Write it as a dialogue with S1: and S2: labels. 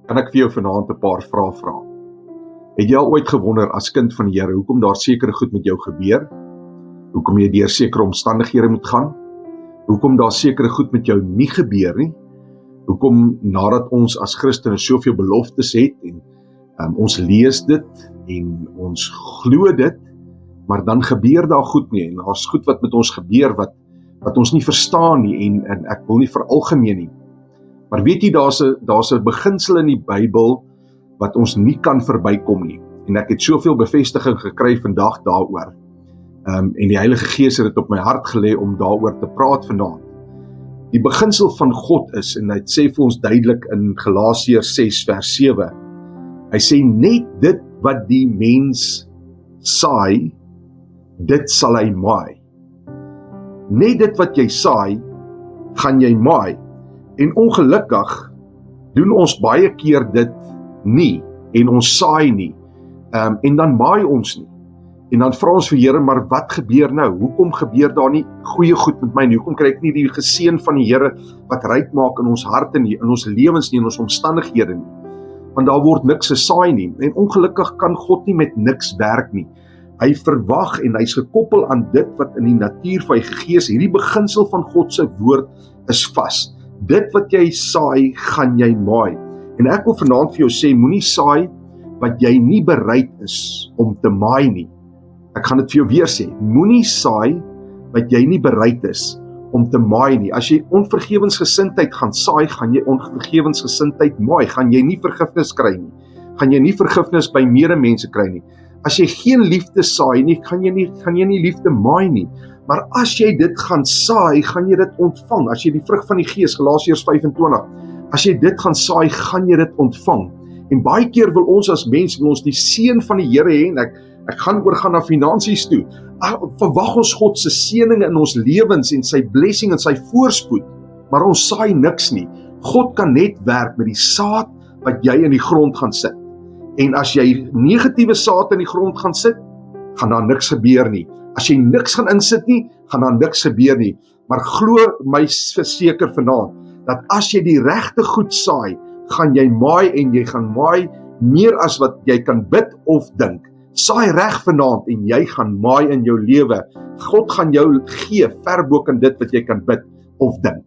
S1: Kan ek vir jou vanaand 'n paar vrae vra? Het jy al ooit gewonder as kind van die Here hoekom daar sekere goed met jou gebeur? Hoekom jy deur sekere omstandighede moet gaan? Hoekom daar sekere goed met jou nie gebeur nie? Hoekom nadat ons as Christene soveel beloftes het en ons lees dit en ons glo dit, maar dan gebeur daar goed nie en daar's goed wat met ons gebeur wat ons nie verstaan nie en ek wil nie veralgemeen nie. Maar weet jy, daar's 'n beginsel in die Bybel wat ons nie kan verbykom nie. En ek het soveel bevestiging gekry vandag daaroor. En die Heilige Gees het dit op my hart gelê om daaroor te praat vanaand. Die beginsel van God is, en hy sê vir ons duidelik in Galasiërs 6 vers 7, hy sê net dit wat die mens saai, dit sal hy maai. Net dit wat jy saai, gaan jy maai. En ongelukkig doen ons baie keer dit nie, en ons saai nie, en dan maai ons nie. En dan vra ons vir Here, maar wat gebeur nou? Hoekom gebeur daar nie goeie goed met my nie? Hoekom kry ek nie die geseën van die Here wat ryk maak in ons harte nie, in ons lewens nie, in ons omstandighede nie? Want daar word niks gesaai nie. En ongelukkig kan God nie met niks werk nie. Hy verwag en hy's gekoppel aan dit wat in die natuur van hy gegee is. Hierdie beginsel van God se woord is vas. Dit wat jy saai, gaan jy maai. En ek wil vanaand vir jou sê, moenie saai wat jy nie bereid is om te maai nie. Ek gaan dit vir jou weer sê, moenie saai wat jy nie bereid is om te maai nie. As jy onvergewensgesindheid gaan saai, gaan jy onvergewensgesindheid maai. Gaan jy nie vergifnis kry nie. Gaan jy nie vergifnis by medemense kry nie. As jy geen liefde saai nie, gaan jy nie liefde maai nie. Maar as jy dit gaan saai, gaan jy dit ontvang. As jy die vrug van die Gees, Galasiërs 25, as jy dit gaan saai, gaan jy dit ontvang. En baie keer wil ons as mens, wil ons die seën van die Here hê, en ek gaan oorgaan na finansies toe. Verwag ons God se seëninge in ons lewens en sy blessing en sy voorspoed, maar ons saai niks nie. God kan net werk met die saad wat jy in die grond gaan sit. En as jy negatiewe saad in die grond gaan sit, gaan daar niks gebeur nie. As jy niks gaan insit nie, gaan daar niks gebeur nie. Maar glo my verseker vanaand, dat as jy die regte goed saai, gaan jy maai en jy gaan maai meer as wat jy kan bid of dink. Saai reg vanaand en jy gaan maai in jou lewe. God gaan jou gee ver bo kan dit wat jy kan bid of dink.